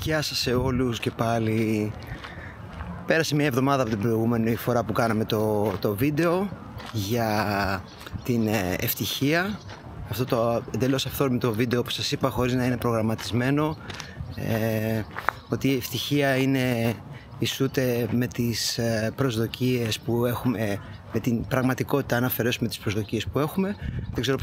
Γεια σας σε όλους και πάλι. Πέρασε μια εβδομάδα από την προηγούμενη φορά που κάναμε το βίντεο για την ευτυχία. Αυτό το εντελώς αυθόρμητο βίντεο που σας είπα, χωρίς να είναι προγραμματισμένο, ότι η ευτυχία είναι ισούται με τις προσδοκίες που έχουμε, με την πραγματικότητα αν αφαιρέσουμε τις προσδοκίες που έχουμε. Δεν ξέρω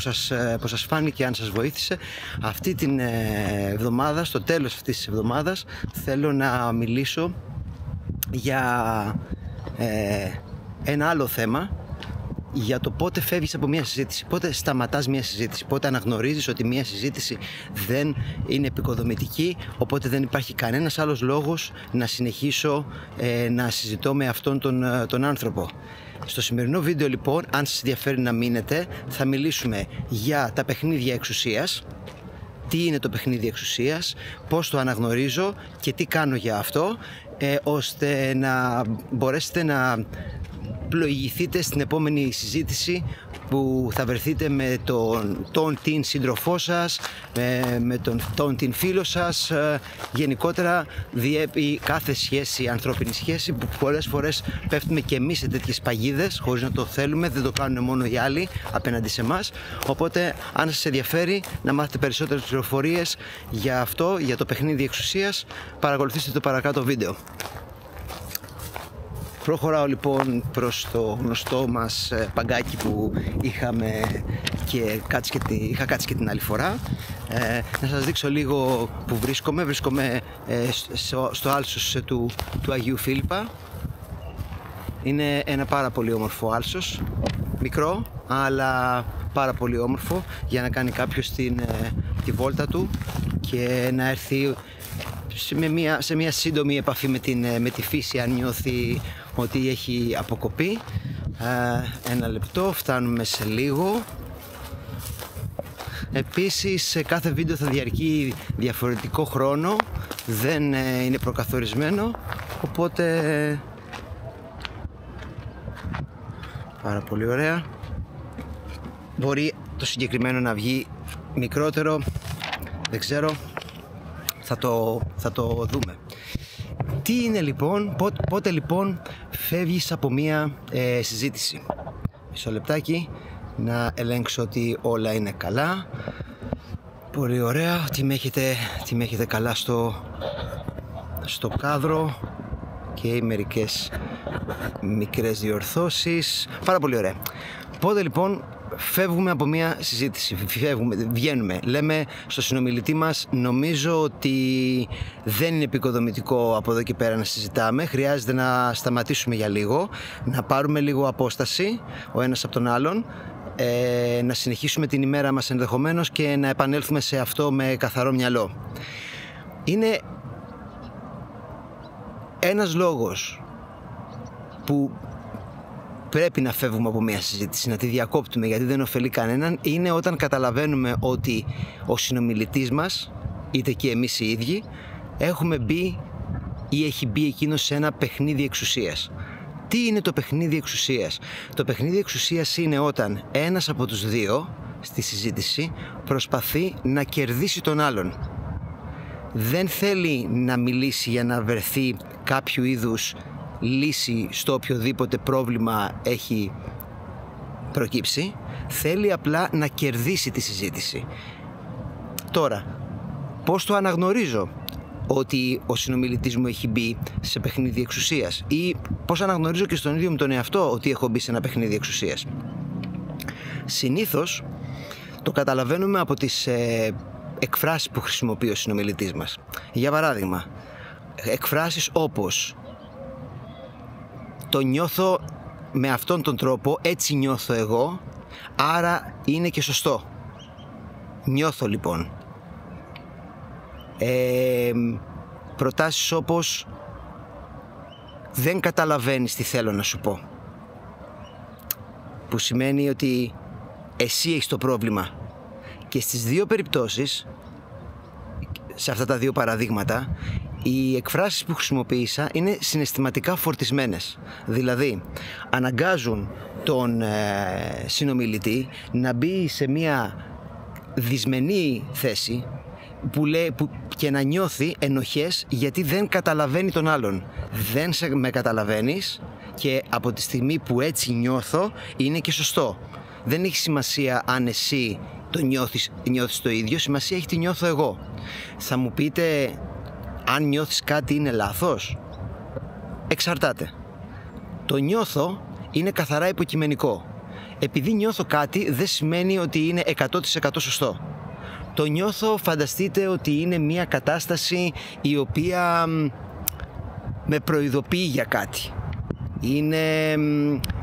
πώς σας φάνηκε, αν σας βοήθησε. Αυτή την εβδομάδα, στο τέλος αυτής της εβδομάδας, θέλω να μιλήσω για ένα άλλο θέμα, για το πότε φεύγεις από μια συζήτηση, πότε σταματάς μια συζήτηση, πότε αναγνωρίζεις ότι μια συζήτηση δεν είναι επικοδομητική, οπότε δεν υπάρχει κανένας άλλος λόγος να συνεχίσω να συζητώ με αυτόν τον άνθρωπο. Στο σημερινό βίντεο λοιπόν, αν σας ενδιαφέρει να μείνετε, θα μιλήσουμε για τα παιχνίδια εξουσίας, τι είναι το παιχνίδι εξουσίας, πώς το αναγνωρίζω και τι κάνω για αυτό, ώστε να μπορέσετε να πλοηγηθείτε στην επόμενη συζήτηση που θα βρεθείτε με τον την σύντροφό σας, με τον την φίλο σας. Γενικότερα διέπει κάθε σχέση, ανθρώπινη σχέση, που πολλές φορές πέφτουμε και εμείς σε τέτοιες παγίδες χωρίς να το θέλουμε, δεν το κάνουν μόνο οι άλλοι απέναντι σε εμάς. Οπότε αν σας ενδιαφέρει να μάθετε περισσότερες πληροφορίες για αυτό, για το παιχνίδι εξουσίας, παρακολουθήστε το παρακάτω βίντεο. Προχωράω λοιπόν προς το γνωστό μας παγκάκι που είχαμε και είχα κάτσει και την άλλη φορά. Να σας δείξω λίγο που βρίσκομαι. Βρίσκομαι στο άλσος του Αγίου Φίλιππα. Είναι ένα πάρα πολύ όμορφο άλσος, μικρό αλλά πάρα πολύ όμορφο, για να κάνει κάποιος τη βόλτα του και να έρθει σε μια σύντομη επαφή με τη φύση, αν νιώθει ότι έχει αποκοπεί. Ένα λεπτό, φτάνουμε σε λίγο. Επίσης κάθε βίντεο θα διαρκεί διαφορετικό χρόνο, δεν είναι προκαθορισμένο, οπότε πάρα πολύ ωραία. Μπορεί το συγκεκριμένο να βγει μικρότερο, δεν ξέρω, θα το δούμε. Τι είναι λοιπόν, πότε λοιπόν φεύγεις από μία συζήτηση? Μισό λεπτάκι να ελέγξω ότι όλα είναι καλά. Πολύ ωραία, ότι με έχετε καλά στο κάδρο και μερικές μικρές διορθώσεις. Πάρα πολύ ωραία. Πότε λοιπόν φεύγουμε από μια συζήτηση, βγαίνουμε, λέμε στο συνομιλητή μας, νομίζω ότι δεν είναι επικοδομητικό από εδώ και πέρα να συζητάμε, χρειάζεται να σταματήσουμε για λίγο, να πάρουμε λίγο απόσταση ο ένας από τον άλλον, να συνεχίσουμε την ημέρα μας ενδεχομένως και να επανέλθουμε σε αυτό με καθαρό μυαλό. Είναι ένας λόγος που πρέπει να φεύγουμε από μια συζήτηση, να τη διακόπτουμε, γιατί δεν ωφελεί κανέναν, είναι όταν καταλαβαίνουμε ότι ο συνομιλητής μας, είτε και εμείς οι ίδιοι, έχουμε μπει ή έχει μπει εκείνος σε ένα παιχνίδι εξουσίας. Τι είναι το παιχνίδι εξουσίας? Το παιχνίδι εξουσίας είναι όταν ένας από τους δύο στη συζήτηση προσπαθεί να κερδίσει τον άλλον. Δεν θέλει να μιλήσει για να βρεθεί κάποιο είδους λύση στο οποιοδήποτε πρόβλημα έχει προκύψει, θέλει απλά να κερδίσει τη συζήτηση. Τώρα, πώς το αναγνωρίζω ότι ο συνομιλητής μου έχει μπει σε παιχνίδι εξουσίας, ή πώς αναγνωρίζω και στον ίδιο μου τον εαυτό ότι έχω μπει σε ένα παιχνίδι εξουσίας? Συνήθως το καταλαβαίνουμε από τις εκφράσεις που χρησιμοποιεί ο συνομιλητής μας. Για παράδειγμα, εκφράσεις όπως το νιώθω με αυτόν τον τρόπο, έτσι νιώθω εγώ, άρα είναι και σωστό. Νιώθω λοιπόν. Προτάσεις όπως δεν καταλαβαίνεις τι θέλω να σου πω, που σημαίνει ότι εσύ έχεις το πρόβλημα. Και στις δύο περιπτώσεις, σε αυτά τα δύο παραδείγματα, οι εκφράσεις που χρησιμοποίησα είναι συναισθηματικά φορτισμένες. Δηλαδή, αναγκάζουν τον συνομιλητή να μπει σε μια δυσμενή θέση, και να νιώθει ενοχές γιατί δεν καταλαβαίνει τον άλλον. Δεν με καταλαβαίνεις και από τη στιγμή που έτσι νιώθω είναι και σωστό. Δεν έχει σημασία αν εσύ το νιώθεις το ίδιο, σημασία έχει τι νιώθω εγώ. Θα μου πείτε αν νιώθεις κάτι είναι λάθος. Εξαρτάται. Το νιώθω είναι καθαρά υποκειμενικό. Επειδή νιώθω κάτι δεν σημαίνει ότι είναι 100% σωστό. Το νιώθω, φανταστείτε ότι είναι μια κατάσταση η οποία με προειδοποιεί για κάτι. Είναι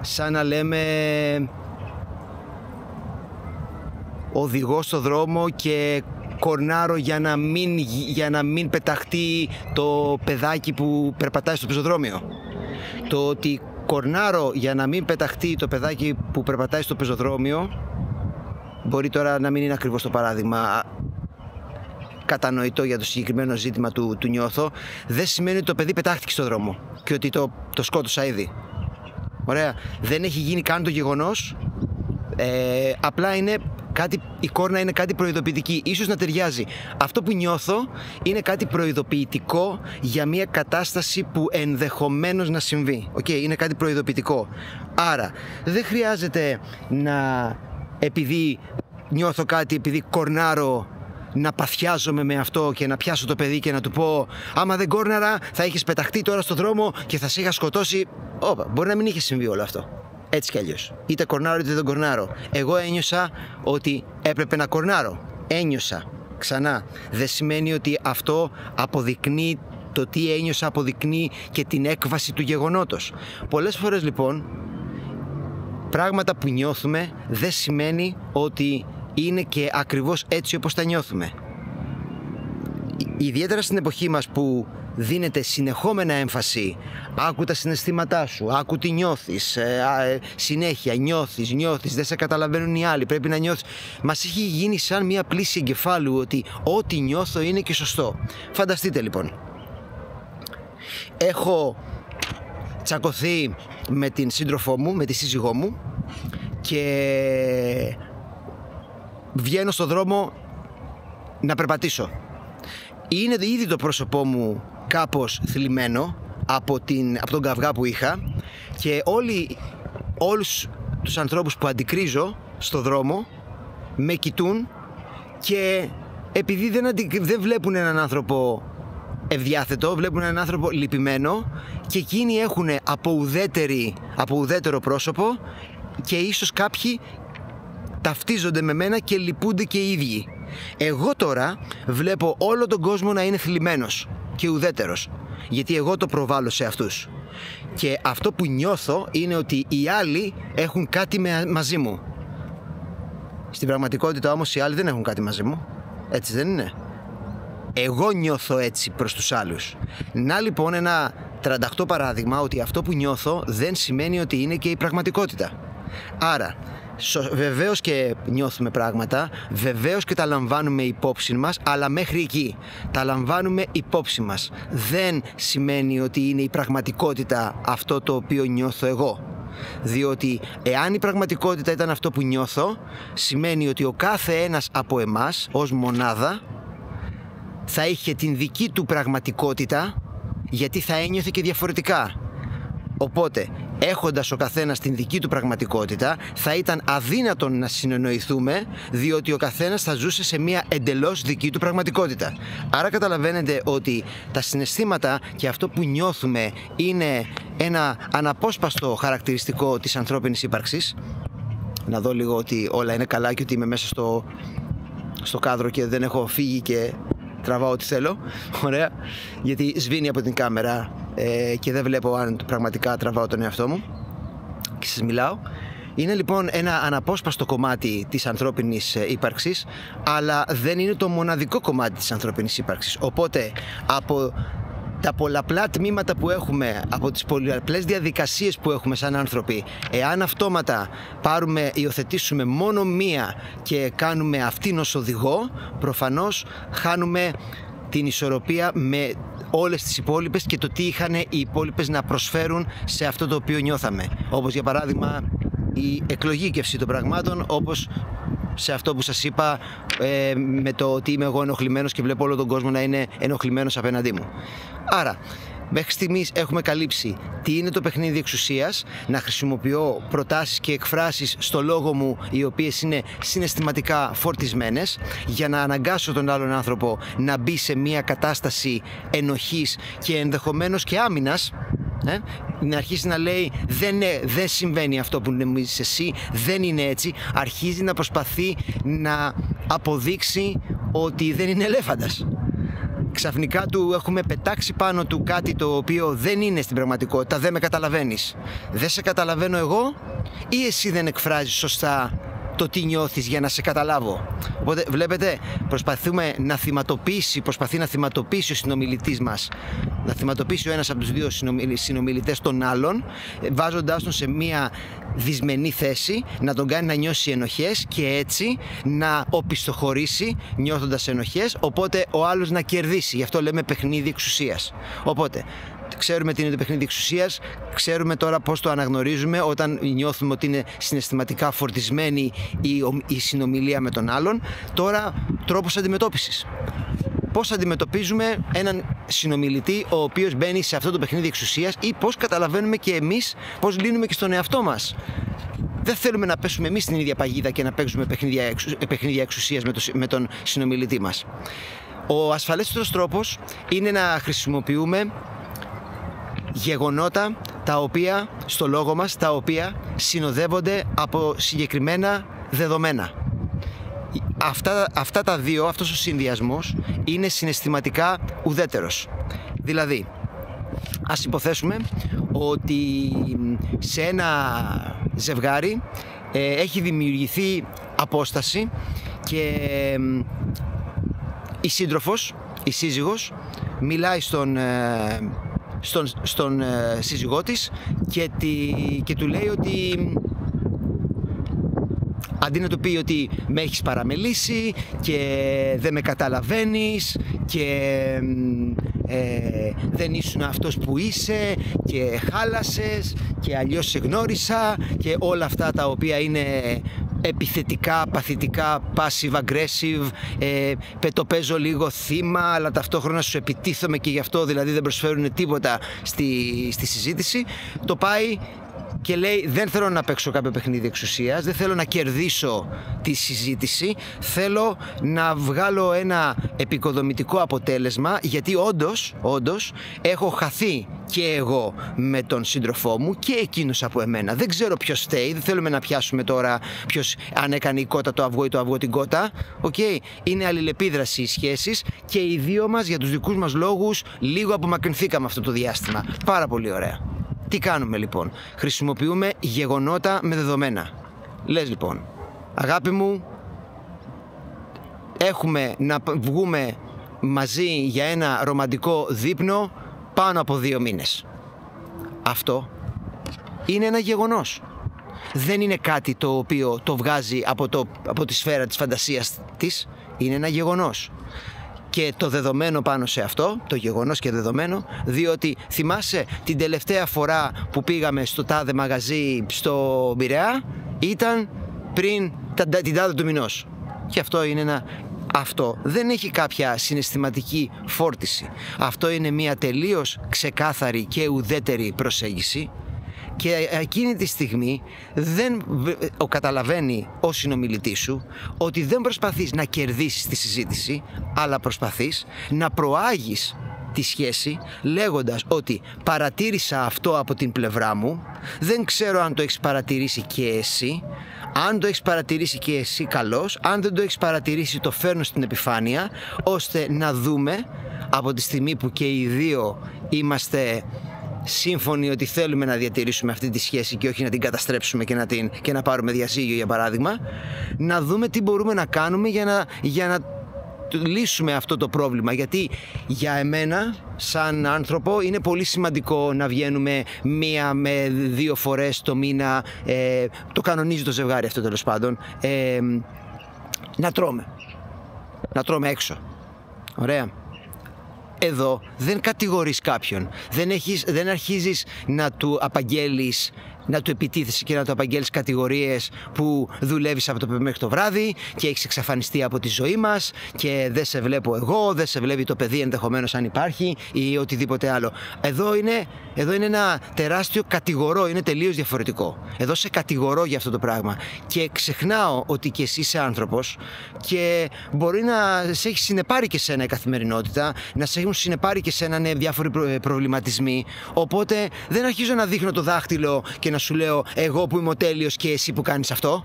σαν να λέμε οδηγώ στο δρόμο και κορνάρω για να μην πεταχτεί το παιδάκι που περπατάει στο πεζοδρόμιο. Το ότι κορνάρω για να μην πεταχτεί το παιδάκι που περπατάει στο πεζοδρόμιο, μπορεί τώρα να μην είναι ακριβώς το παράδειγμα κατανοητό για το συγκεκριμένο ζήτημα του νιώθω, δεν σημαίνει ότι το παιδί πετάχτηκε στο δρόμο και ότι το σκότωσα ήδη. Ωραία. Δεν έχει γίνει καν το γεγονός, απλά είναι η κόρνα είναι κάτι προειδοποιητική, ίσως να ταιριάζει. Αυτό που νιώθω είναι κάτι προειδοποιητικό για μια κατάσταση που ενδεχομένως να συμβεί. Είναι κάτι προειδοποιητικό. Άρα δεν χρειάζεται επειδή νιώθω κάτι, επειδή κορνάρω, να παθιάζομαι με αυτό και να πιάσω το παιδί και να του πω άμα δεν κόρναρα θα είχες πεταχτεί τώρα στο δρόμο και θα σε είχα σκοτώσει. Μπορεί να μην είχε συμβεί όλο αυτό. Έτσι κι αλλιώς. Είτε κορνάρω είτε δεν κορνάρω. Εγώ ένιωσα ότι έπρεπε να κορνάρω. Ένιωσα. Ξανά. Δεν σημαίνει ότι αυτό αποδεικνύει το τι ένιωσα, αποδεικνύει και την έκβαση του γεγονότος. Πολλές φορές λοιπόν πράγματα που νιώθουμε δεν σημαίνει ότι είναι και ακριβώς έτσι όπως τα νιώθουμε. Ιδιαίτερα στην εποχή μας που δίνεται συνεχόμενα έμφαση, άκου τα συναισθήματά σου, άκου τι νιώθεις, συνέχεια νιώθεις, δεν σε καταλαβαίνουν οι άλλοι, πρέπει να νιώθεις. Μας έχει γίνει σαν μια πλήση εγκεφάλου ότι ό,τι νιώθω είναι και σωστό. Φανταστείτε λοιπόν, έχω τσακωθεί με την σύντροφό μου, με τη σύζυγό μου και βγαίνω στο δρόμο να περπατήσω. Είναι ήδη το πρόσωπό μου κάπως θλιμμένο από τον καυγά που είχα και όλους τους ανθρώπους που αντικρίζω στο δρόμο με κοιτούν και επειδή δεν βλέπουν έναν άνθρωπο ευδιάθετο, βλέπουν έναν άνθρωπο λυπημένο και εκείνοι έχουν από ουδέτερο πρόσωπο και ίσως κάποιοι ταυτίζονται με μένα και λυπούνται και οι ίδιοι. Εγώ τώρα βλέπω όλο τον κόσμο να είναι θλιμμένος και ουδέτερος, γιατί εγώ το προβάλλω σε αυτούς. Και αυτό που νιώθω είναι ότι οι άλλοι έχουν κάτι μαζί μου. Στην πραγματικότητα όμως οι άλλοι δεν έχουν κάτι μαζί μου. Έτσι δεν είναι? Εγώ νιώθω έτσι προς τους άλλους. Να λοιπόν ένα 38 παράδειγμα ότι αυτό που νιώθω δεν σημαίνει ότι είναι και η πραγματικότητα. Άρα βεβαίως και νιώθουμε πράγματα, βεβαίως και τα λαμβάνουμε υπόψη μας, αλλά μέχρι εκεί τα λαμβάνουμε υπόψη μας. Δεν σημαίνει ότι είναι η πραγματικότητα αυτό το οποίο νιώθω εγώ. Διότι εάν η πραγματικότητα ήταν αυτό που νιώθω, σημαίνει ότι ο κάθε ένας από εμάς ως μονάδα θα είχε την δική του πραγματικότητα, γιατί θα ένιωθε και διαφορετικά. Οπότε, έχοντας ο καθένας την δική του πραγματικότητα, θα ήταν αδύνατον να συνεννοηθούμε, διότι ο καθένας θα ζούσε σε μια εντελώς δική του πραγματικότητα. Άρα καταλαβαίνετε ότι τα συναισθήματα και αυτό που νιώθουμε είναι ένα αναπόσπαστο χαρακτηριστικό της ανθρώπινης ύπαρξης. Να δω λίγο ότι όλα είναι καλά και ότι είμαι μέσα στο κάδρο και δεν έχω φύγει και τραβάω ό,τι θέλω. Ωραία. Γιατί σβήνει από την κάμερα και δεν βλέπω αν πραγματικά τραβάω τον εαυτό μου και σας μιλάω. Είναι λοιπόν ένα αναπόσπαστο κομμάτι της ανθρώπινης ύπαρξης, αλλά δεν είναι το μοναδικό κομμάτι της ανθρώπινης ύπαρξης. Οπότε από τα πολλαπλά τμήματα που έχουμε, από τις πολλαπλές διαδικασίες που έχουμε σαν άνθρωποι, εάν αυτόματα υιοθετήσουμε μόνο μία και κάνουμε αυτήν ως οδηγό, προφανώς χάνουμε την ισορροπία με όλες τις υπόλοιπες και το τι είχαν οι υπόλοιπες να προσφέρουν σε αυτό το οποίο νιώθαμε. Όπως για παράδειγμα η εκλογήκευση των πραγμάτων, όπως σε αυτό που σας είπα, με το ότι είμαι εγώ ενοχλημένος και βλέπω όλο τον κόσμο να είναι ενοχλημένος απέναντί μου. Άρα, μέχρι στιγμής έχουμε καλύψει τι είναι το παιχνίδι εξουσίας, να χρησιμοποιώ προτάσεις και εκφράσεις στο λόγο μου οι οποίες είναι συναισθηματικά φορτισμένες, για να αναγκάσω τον άλλον άνθρωπο να μπει σε μια κατάσταση ενοχής και ενδεχομένως και άμυνας, να αρχίσει να λέει δεν συμβαίνει αυτό που νομίζεις εσύ, δεν είναι έτσι, αρχίζει να προσπαθεί να αποδείξει ότι δεν είναι ελέφαντας. Ξαφνικά του έχουμε πετάξει πάνω του κάτι το οποίο δεν είναι στην πραγματικότητα, δεν με καταλαβαίνεις. Δεν σε καταλαβαίνω εγώ ή εσύ δεν εκφράζεις σωστά το τι νιώθεις για να σε καταλάβω. Οπότε βλέπετε, προσπαθεί να θυματοποιήσει ο συνομιλητής μας, να θυματοποιήσει ο ένας από τους δύο συνομιλητές τον άλλον, βάζοντάς τον σε μια δυσμενή θέση, να τον κάνει να νιώσει ενοχές και έτσι να οπισθοχωρήσει νιώθοντας ενοχές, οπότε ο άλλος να κερδίσει. Γι' αυτό λέμε παιχνίδι εξουσίας. Οπότε ξέρουμε τι είναι το παιχνίδι εξουσίας, ξέρουμε τώρα πώς το αναγνωρίζουμε όταν νιώθουμε ότι είναι συναισθηματικά φορτισμένη η συνομιλία με τον άλλον. Τώρα, τρόπος αντιμετώπισης. Πώς αντιμετωπίζουμε έναν συνομιλητή ο οποίος μπαίνει σε αυτό το παιχνίδι εξουσίας, ή πώς καταλαβαίνουμε και εμείς πώς λύνουμε και στον εαυτό μας. Δεν θέλουμε να πέσουμε εμείς στην ίδια παγίδα και να παίξουμε παιχνίδια εξουσίας με τον συνομιλητή μας. Ο ασφαλέστερος τρόπος είναι να χρησιμοποιούμε γεγονότα τα οποία στο λόγο μας, τα οποία συνοδεύονται από συγκεκριμένα δεδομένα. Αυτά τα δύο, αυτός ο συνδυασμός είναι συναισθηματικά ουδέτερος. Δηλαδή, ας υποθέσουμε ότι σε ένα ζευγάρι έχει δημιουργηθεί απόσταση και η σύντροφος, η σύζυγος, μιλάει στον σύζυγό της και του λέει ότι αντί να του πει ότι με έχεις παραμελήσει και δεν με καταλαβαίνεις και δεν ήσουν αυτός που είσαι και χάλασες και αλλιώς σε γνώρισα και όλα αυτά τα οποία είναι επιθετικά, παθητικά, passive aggressive, το παίζω λίγο θύμα αλλά ταυτόχρονα σου επιτίθομαι και γι' αυτό δηλαδή δεν προσφέρουν τίποτα στη συζήτηση, το πάει και λέει δεν θέλω να παίξω κάποιο παιχνίδι εξουσίας, δεν θέλω να κερδίσω τη συζήτηση, θέλω να βγάλω ένα επικοδομητικό αποτέλεσμα, γιατί όντως έχω χαθεί και εγώ με τον σύντροφό μου και εκείνος από εμένα. Δεν ξέρω ποιος φταίει, δεν θέλουμε να πιάσουμε τώρα ποιος, αν έκανε η κότα το αυγό ή το αυγό την κότα. Είναι αλληλεπίδραση οι σχέσεις και οι δύο μας για τους δικούς μας λόγους λίγο απομακρυνθήκαμε αυτό το διάστημα. Πάρα πολύ ωραία. Τι κάνουμε λοιπόν? Χρησιμοποιούμε γεγονότα με δεδομένα. Λες λοιπόν, αγάπη μου, έχουμε να βγούμε μαζί για ένα ρομαντικό δείπνο πάνω από 2 μήνες. Αυτό είναι ένα γεγονός. Δεν είναι κάτι το οποίο το βγάζει από τη σφαίρα της φαντασίας της. Είναι ένα γεγονός. Και το δεδομένο πάνω σε αυτό, το γεγονός και δεδομένο, διότι θυμάσαι την τελευταία φορά που πήγαμε στο τάδε μαγαζί στο Πειραιά, ήταν πριν την τάδε του μηνός. Και αυτό είναι αυτό δεν έχει κάποια συναισθηματική φόρτιση. Αυτό είναι μια τελείως ξεκάθαρη και ουδέτερη προσέγγιση. Και εκείνη τη στιγμή δεν καταλαβαίνει ο συνομιλητής σου ότι δεν προσπαθείς να κερδίσεις τη συζήτηση, αλλά προσπαθείς να προάγεις τη σχέση λέγοντας ότι παρατήρησα αυτό από την πλευρά μου, δεν ξέρω αν το έχεις παρατηρήσει και εσύ, αν το έχεις παρατηρήσει και εσύ καλώς, αν δεν το έχεις παρατηρήσει το φέρνω στην επιφάνεια, ώστε να δούμε από τη στιγμή που και οι δύο είμαστε σύμφωνοι ότι θέλουμε να διατηρήσουμε αυτή τη σχέση και όχι να την καταστρέψουμε και να πάρουμε διαζύγιο για παράδειγμα, να δούμε τι μπορούμε να κάνουμε για να λύσουμε αυτό το πρόβλημα. Γιατί για εμένα σαν άνθρωπο είναι πολύ σημαντικό να βγαίνουμε 1 με 2 φορές το μήνα, το κανονίζει το ζευγάρι αυτό τέλος πάντων, να τρώμε έξω. Ωραία. Εδώ δεν κατηγορείς κάποιον, δεν αρχίζεις να του απαγγέλεις να του επιτίθεσαι και να του απαγγέλεις κατηγορίες που δουλεύεις από το πρωί μέχρι το βράδυ και έχεις εξαφανιστεί από τη ζωή μας και δεν σε βλέπω εγώ, δεν σε βλέπει το παιδί ενδεχομένως αν υπάρχει ή οτιδήποτε άλλο. Εδώ είναι ένα τεράστιο κατηγορώ, είναι τελείως διαφορετικό. Εδώ σε κατηγορώ για αυτό το πράγμα και ξεχνάω ότι και εσύ είσαι άνθρωπος και μπορεί να σε έχει συνεπάρει και σένα η καθημερινότητα, να σε έχουν συνεπάρει και σένα διάφοροι προβληματισμοί, οπότε δεν αρχίζω να δείχνω το δάχτυλο και να σου λέω εγώ που είμαι ο τέλειος και εσύ που κάνεις αυτό.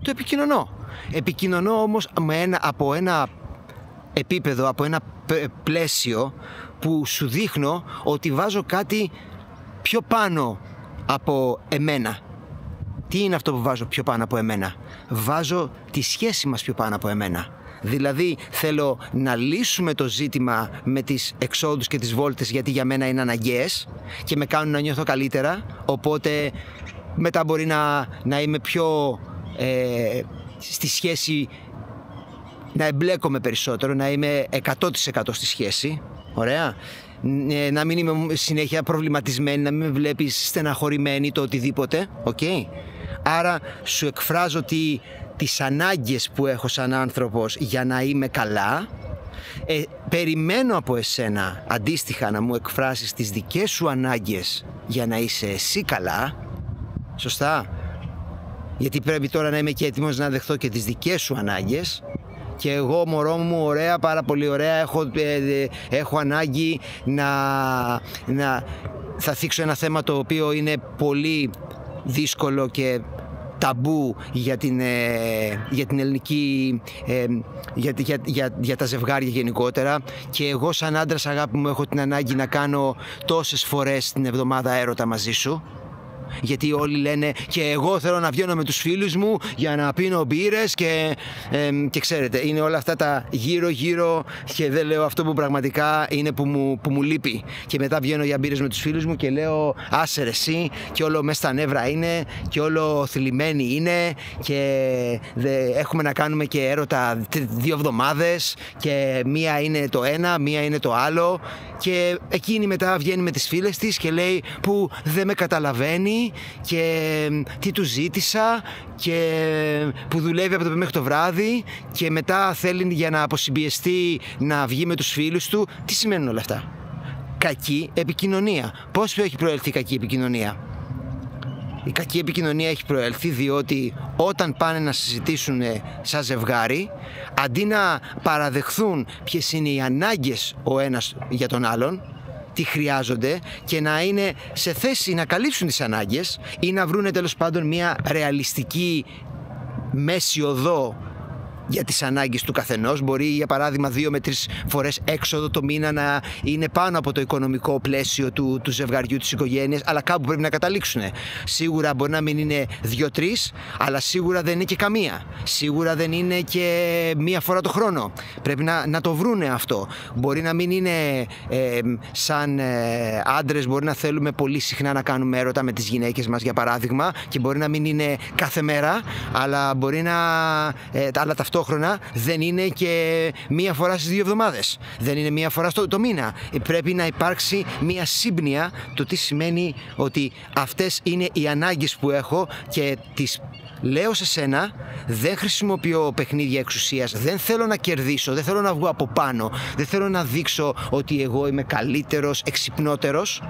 Το επικοινωνώ. Επικοινωνώ όμως από ένα επίπεδο, από ένα πλαίσιο που σου δείχνω ότι βάζω κάτι πιο πάνω από εμένα. Τι είναι αυτό που βάζω πιο πάνω από εμένα? Βάζω τη σχέση μας πιο πάνω από εμένα. Δηλαδή θέλω να λύσουμε το ζήτημα με τις εξόδους και τις βόλτες, γιατί για μένα είναι αναγκαίες και με κάνουν να νιώθω καλύτερα, οπότε μετά μπορεί να είμαι πιο στη σχέση, να εμπλέκομαι περισσότερο, να είμαι 100% στη σχέση. Ωραία. Να μην είμαι συνέχεια προβληματισμένη, να μην με βλέπεις στεναχωρημένη, το οτιδήποτε. Okay? Άρα σου εκφράζω τις ανάγκες που έχω σαν άνθρωπος για να είμαι καλά. Περιμένω από εσένα αντίστοιχα να μου εκφράσεις τις δικές σου ανάγκες για να είσαι εσύ καλά. Σωστά? Γιατί πρέπει τώρα να είμαι και έτοιμος να δεχθώ και τις δικές σου ανάγκες. Και εγώ, μωρό μου, ωραία, πάρα πολύ ωραία, έχω ανάγκη θα θίξω ένα θέμα το οποίο είναι πολύ δύσκολο και ταμπού για την ελληνική, για τα ζευγάρια γενικότερα, και εγώ σαν άντρας, αγάπη μου, έχω την ανάγκη να κάνω τόσες φορές την εβδομάδα έρωτα μαζί σου. Γιατί όλοι λένε και εγώ θέλω να βγαίνω με τους φίλους μου για να πίνω μπύρες και ξέρετε, είναι όλα αυτά τα γύρω και δεν λέω αυτό που πραγματικά είναι που μου λείπει. Και μετά βγαίνω για μπύρες με τους φίλους μου και λέω άσε ρε εσύ, και όλο μέσα στα νεύρα είναι και όλο θλιμμένοι είναι και έχουμε να κάνουμε και έρωτα 2 εβδομάδες και μία είναι το ένα, μία είναι το άλλο, και εκείνη μετά βγαίνει με τις φίλες της και λέει που δεν με καταλαβαίνει και τι του ζήτησα και που δουλεύει από το πρωί μέχρι το βράδυ και μετά θέλει για να αποσυμπιεστεί να βγει με τους φίλους του. Τι σημαίνουν όλα αυτά? Κακή επικοινωνία. Πώς έχει προέλθει η κακή επικοινωνία? Η κακή επικοινωνία έχει προέλθει διότι όταν πάνε να συζητήσουν σαν ζευγάρι, αντί να παραδεχθούν ποιες είναι οι ανάγκες ο ένας για τον άλλον, τι χρειάζονται, και να είναι σε θέση να καλύψουν τις ανάγκες ή να βρούνε τέλος πάντων μια ρεαλιστική μέση οδό για τις ανάγκες του καθενός. Μπορεί για παράδειγμα 2 με 3 φορές έξοδο το μήνα να είναι πάνω από το οικονομικό πλαίσιο του ζευγαριού, της οικογένειας, αλλά κάπου πρέπει να καταλήξουν. Σίγουρα μπορεί να μην είναι 2-3, αλλά σίγουρα δεν είναι και καμία. Σίγουρα δεν είναι και 1 φορά το χρόνο. Πρέπει να το βρούνε αυτό. Μπορεί να μην είναι σαν άντρες, μπορεί να θέλουμε πολύ συχνά να κάνουμε έρωτα με τις γυναίκες μας για παράδειγμα, και μπορεί να μην είναι κάθε μέρα, αλλά μπορεί να αλλά ταυτόχρονα δεν είναι και 1 φορά στις 2 εβδομάδες. Δεν είναι 1 φορά το μήνα. Πρέπει να υπάρξει μια σύμπνοια, το τι σημαίνει ότι αυτές είναι οι ανάγκες που έχω και τις λέω σε σένα. Δεν χρησιμοποιώ παιχνίδια εξουσίας, δεν θέλω να κερδίσω, δεν θέλω να βγω από πάνω, δεν θέλω να δείξω ότι εγώ είμαι καλύτερος, εξυπνότερος,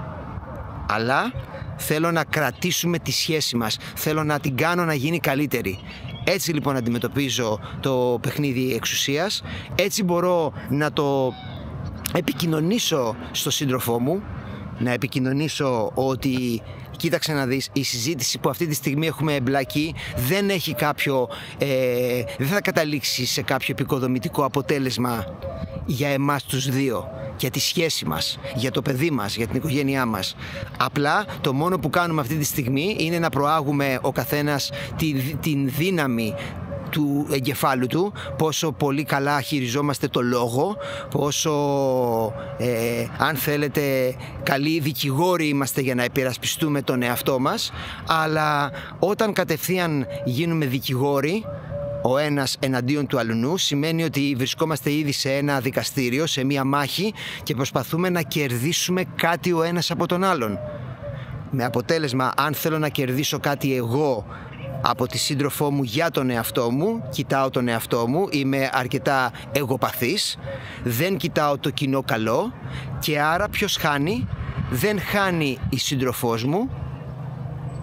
αλλά θέλω να κρατήσουμε τη σχέση μας, θέλω να την κάνω να γίνει καλύτερη. Έτσι λοιπόν αντιμετωπίζω το παιχνίδι εξουσίας, έτσι μπορώ να το επικοινωνήσω στο σύντροφό μου, να επικοινωνήσω ότι κοίταξε να δεις, η συζήτηση που αυτή τη στιγμή έχουμε εμπλακεί δεν έχει δεν θα καταλήξει σε κάποιο επικοδομητικό αποτέλεσμα για εμάς τους δύο, για τη σχέση μας, για το παιδί μας, για την οικογένειά μας. Απλά το μόνο που κάνουμε αυτή τη στιγμή είναι να προάγουμε ο καθένας την δύναμη του εγκεφάλου του, πόσο πολύ καλά χειριζόμαστε το λόγο, πόσο αν θέλετε καλοί δικηγόροι είμαστε για να υπερασπιστούμε τον εαυτό μας, αλλά όταν κατευθείαν γίνουμε δικηγόροι ο ένας εναντίον του αλλού, σημαίνει ότι βρισκόμαστε ήδη σε ένα δικαστήριο, σε μία μάχη, και προσπαθούμε να κερδίσουμε κάτι ο ένας από τον άλλον. με αποτέλεσμα, αν θέλω να κερδίσω κάτι εγώ από τη σύντροφό μου για τον εαυτό μου, κοιτάω τον εαυτό μου, είμαι αρκετά εγωπαθής, δεν κοιτάω το κοινό καλό, και άρα ποιος χάνει? Δεν χάνει η σύντροφός μου,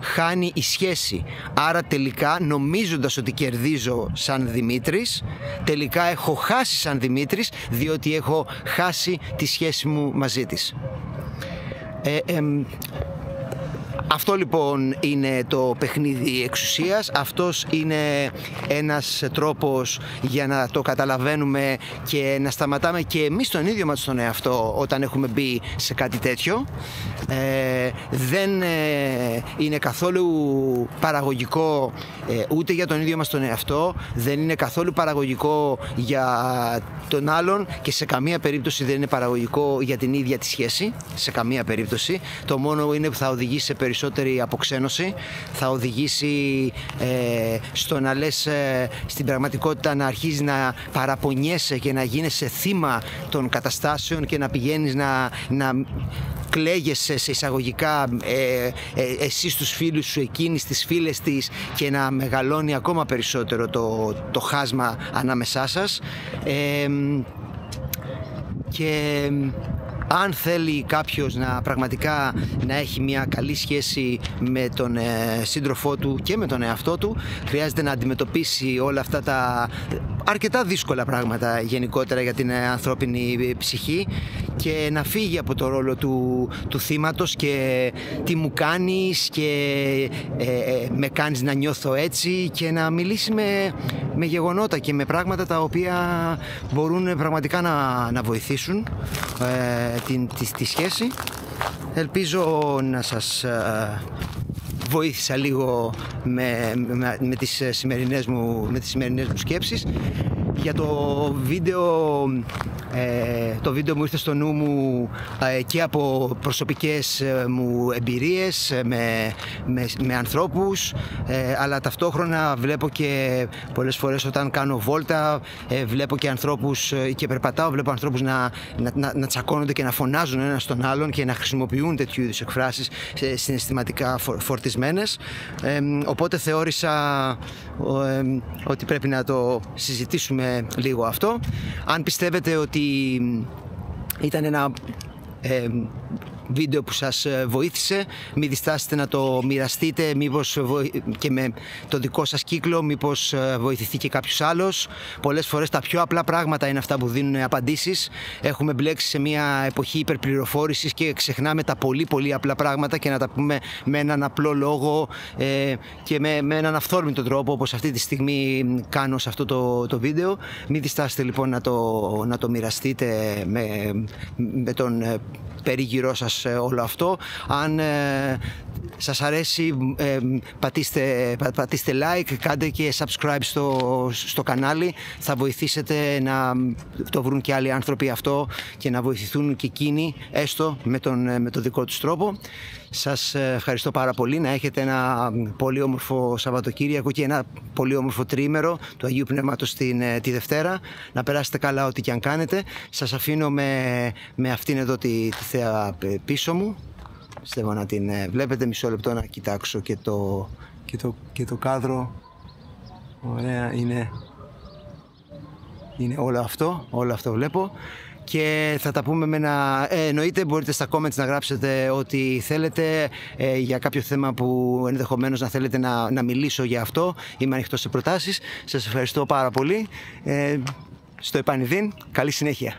χάνει η σχέση. Άρα τελικά, νομίζοντας ότι κερδίζω σαν Δημήτρης, τελικά έχω χάσει σαν Δημήτρης, διότι έχω χάσει τη σχέση μου μαζί της. Αυτό λοιπόν είναι το παιχνίδι εξουσίας. Αυτός είναι ένας τρόπος για να το καταλαβαίνουμε και να σταματάμε και εμείς τον ίδιο μας τον εαυτό όταν έχουμε μπει σε κάτι τέτοιο. Δεν είναι καθόλου παραγωγικό ούτε για τον ίδιο μας τον εαυτό, δεν είναι καθόλου παραγωγικό για τον άλλον και σε καμία περίπτωση δεν είναι παραγωγικό για την ίδια τη σχέση. Σε καμία περίπτωση. Το μόνο είναι που θα οδηγήσει σε περισσότερη αποξένωση, θα οδηγήσει στο να λες στην πραγματικότητα, να αρχίζεις να παραπονιέσαι και να γίνεσαι θύμα των καταστάσεων και να πηγαίνεις να κλαίγεσαι σε εισαγωγικά εσύ στους φίλους σου, εκείνη στις φίλες της, και να μεγαλώνει ακόμα περισσότερο το χάσμα ανάμεσά σας. Και αν θέλει κάποιος να πραγματικά να έχει μια καλή σχέση με τον σύντροφό του και με τον εαυτό του, χρειάζεται να αντιμετωπίσει όλα αυτά τα αρκετά δύσκολα πράγματα γενικότερα για την ανθρώπινη ψυχή και να φύγει από το ρόλο του θύματος και τι μου κάνεις και με κάνεις να νιώθω έτσι, και να μιλήσει με γεγονότα και με πράγματα τα οποία μπορούν πραγματικά να βοηθήσουν τη σχέση. Ελπίζω να σας βοήθησα λίγο με τις σημερινές μου σκέψεις. Για το βίντεο μου ήρθε στο νου μου και από προσωπικές μου εμπειρίες με ανθρώπους, αλλά ταυτόχρονα βλέπω και πολλές φορές όταν κάνω βόλτα, βλέπω και ανθρώπους και περπατάω, βλέπω ανθρώπους να τσακώνονται και να φωνάζουν ένας στον άλλον και να χρησιμοποιούν τέτοιου είδους εκφράσεις συναισθηματικά φορτισμένες. Οπότε θεώρησα ότι πρέπει να το συζητήσουμε λίγο αυτό. Αν πιστεύετε ότι ήταν ένα βίντεο που σας βοήθησε, μην διστάσετε να το μοιραστείτε, μήπως και με το δικό σας κύκλο, μήπως βοηθηθεί και κάποιος άλλος. Πολλές φορές τα πιο απλά πράγματα είναι αυτά που δίνουν απαντήσεις. Έχουμε μπλέξει σε μια εποχή υπερπληροφόρησης και ξεχνάμε τα πολύ πολύ απλά πράγματα και να τα πούμε με έναν απλό λόγο και με έναν αυθόρμητο τρόπο, όπως αυτή τη στιγμή κάνω σε αυτό το βίντεο. Μην διστάσετε λοιπόν να το μοιραστείτε με τον περίγυρό σας όλο αυτό. Αν σας αρέσει, πατήστε like, κάντε και subscribe στο κανάλι. Θα βοηθήσετε να το βρουν και άλλοι άνθρωποι αυτό και να βοηθηθούν και εκείνοι, έστω με το δικό τους τρόπο. Σας ευχαριστώ πάρα πολύ. Να έχετε ένα πολύ όμορφο Σαββατοκύριακο και ένα πολύ όμορφο τριήμερο του Αγίου Πνεύματος τη Δευτέρα. Να περάσετε καλά ό,τι και αν κάνετε. Σας αφήνω με αυτήν εδώ τη θέα πίσω μου. Πιστεύω να την βλέπετε. Μισό λεπτό να κοιτάξω και το κάδρο. Ωραία, είναι όλο αυτό βλέπω. Και θα τα πούμε με ένα... εννοείται μπορείτε στα comments να γράψετε ό,τι θέλετε για κάποιο θέμα που ενδεχομένως να θέλετε να μιλήσω για αυτό. Είμαι ανοιχτός σε προτάσεις. Σας ευχαριστώ πάρα πολύ. Στο επανειδήν, καλή συνέχεια.